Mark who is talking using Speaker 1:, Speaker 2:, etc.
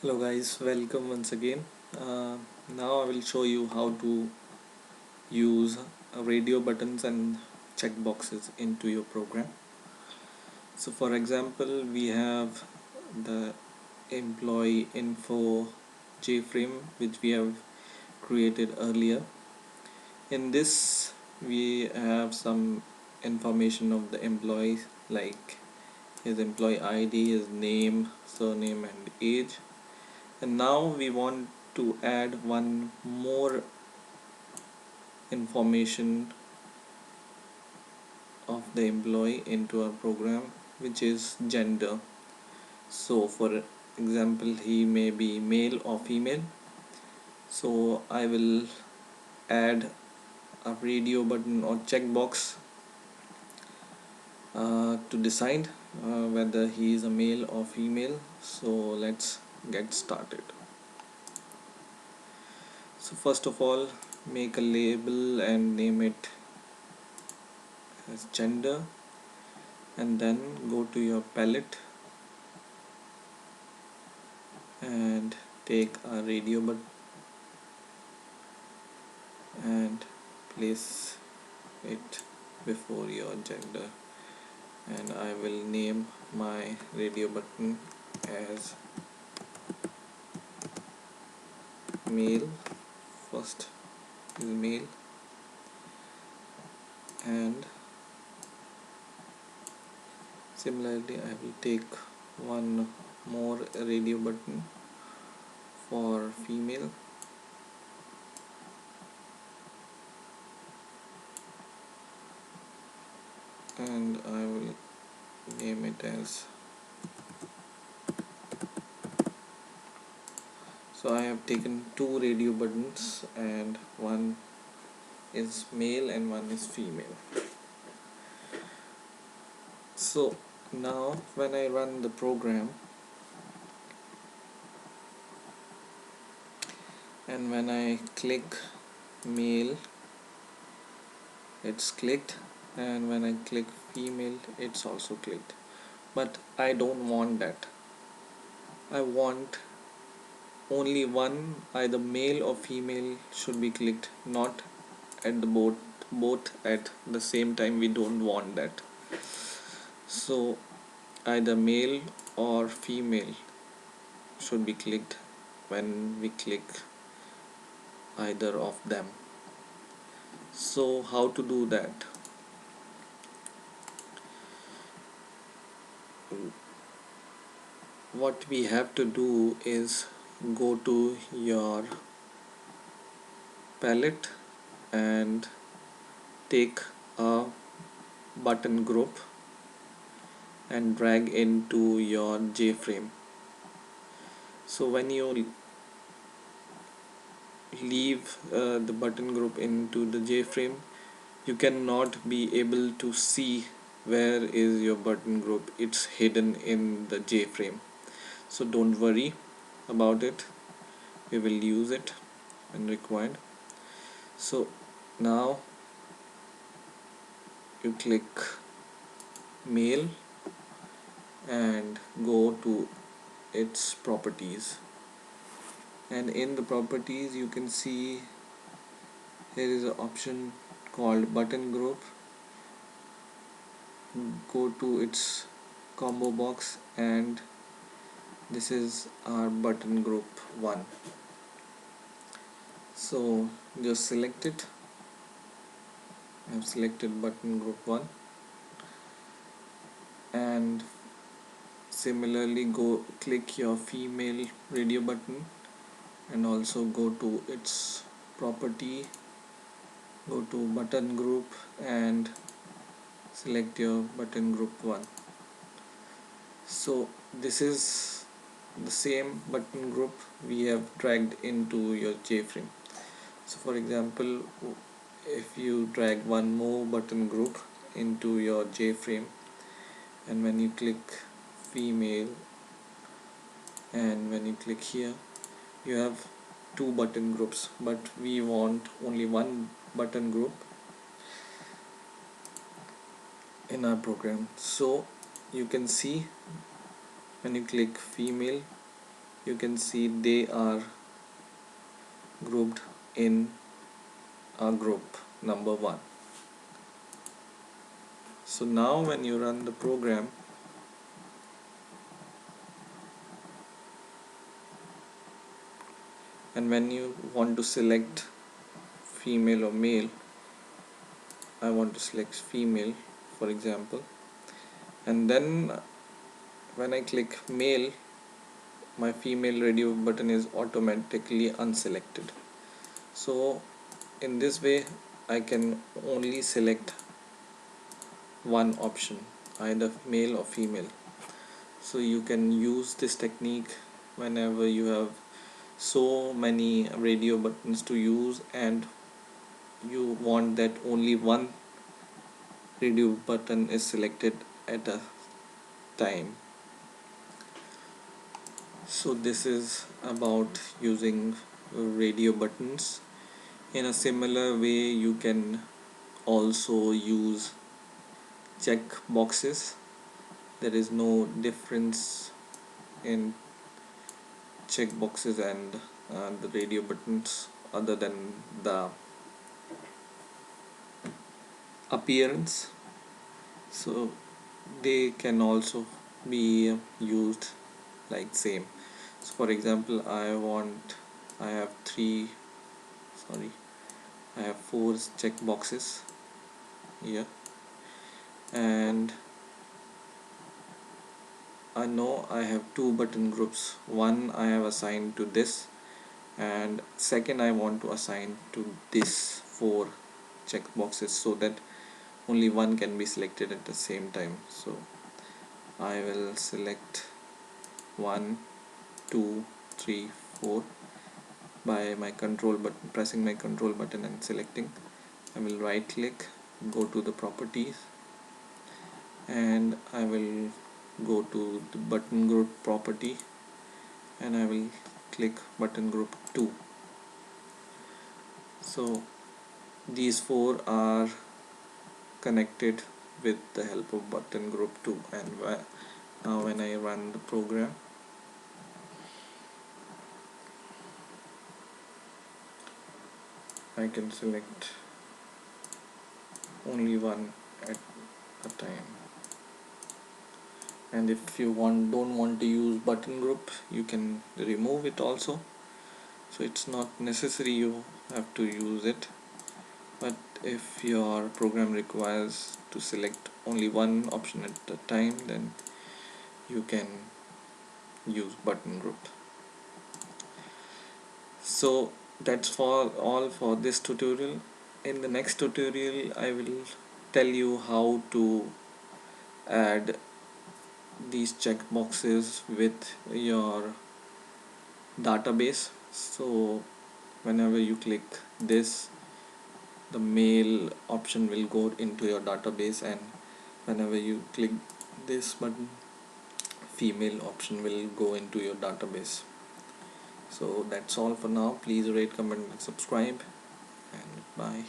Speaker 1: Hello guys, welcome once again. Now I will show you how to use radio buttons and checkboxes into your program. So for example, we have the employee info JFrame which we have created earlier. In this we have some information of the employee like his employee ID, his name, surname and age. And now we want to add one more information of the employee into our program, which is gender. So for example, he may be male or female. So I will add a radio button or checkbox to decide whether he is a male or female. So let's get started. So first of all, make a label and name it as gender, and then go to your palette and take a radio button and place it before your gender, and I will name my radio button as male. First is male, and similarly I will take one more radio button for female, and I will name it as, so I have taken two radio buttons and one is male and one is female. So now when I run the program and when I click male, it's clicked, and when I click female, it's also clicked. But I don't want that. I want only one, either male or female should be clicked, not at the both at the same time. We don't want that. So either male or female should be clicked when we click either of them. So how to do that? What we have to do is go to your palette and take a button group and drag into your JFrame. So when you leave the button group into the JFrame, you cannot be able to see where is your button group. It's hidden in the JFrame. So don't worry about it. We will use it when required. So now you click mail and go to its properties, and in the properties you can see here is an option called button group. Go to its combo box, and this is our button group 1. So just select it. I have selected button group 1, and similarly go click your female radio button and also go to its property, go to button group and select your button group 1. So this is the same button group we have dragged into your JFrame. So for example, if you drag one more button group into your JFrame, and when you click female and when you click here, you have two button groups, but we want only one button group in our program. So you can see when you click female, you can see they are grouped in a group number 1. So now when you run the program, and when you want to select female or male, I want to select female for example, and then when I click male, my female radio button is automatically unselected. So in this way I can only select one option, either male or female. So you can use this technique whenever you have so many radio buttons to use and you want that only one radio button is selected at a time. So this is about using radio buttons. In a similar way you can also use check boxes. There is no difference in check boxes and the radio buttons other than the appearance. So they can also be used like same. So for example I have three sorry I have 4 check boxes here, and I know I have 2 button groups. One I have assigned to this, and second I want to assign to this 4 check boxes so that only one can be selected at the same time. So I will select 1, 2, 3, 4 by my control button, pressing my control button and selecting. I will right click, go to the properties, and I will go to the button group property, and I will click button group 2. So these 4 are connected with the help of button group 2, and now when I run the program, I can select only one at a time. And if you don't want to use button group, you can remove it also. So it's not necessary you have to use it, but if your program requires to select only one option at a time, then you can use button group. So that's for all for this tutorial. In the next tutorial I will tell you how to add these checkboxes with your database. So whenever you click this, the male option will go into your database, and whenever you click this button, female option will go into your database. So that's all for now. Please rate, comment and subscribe, and bye.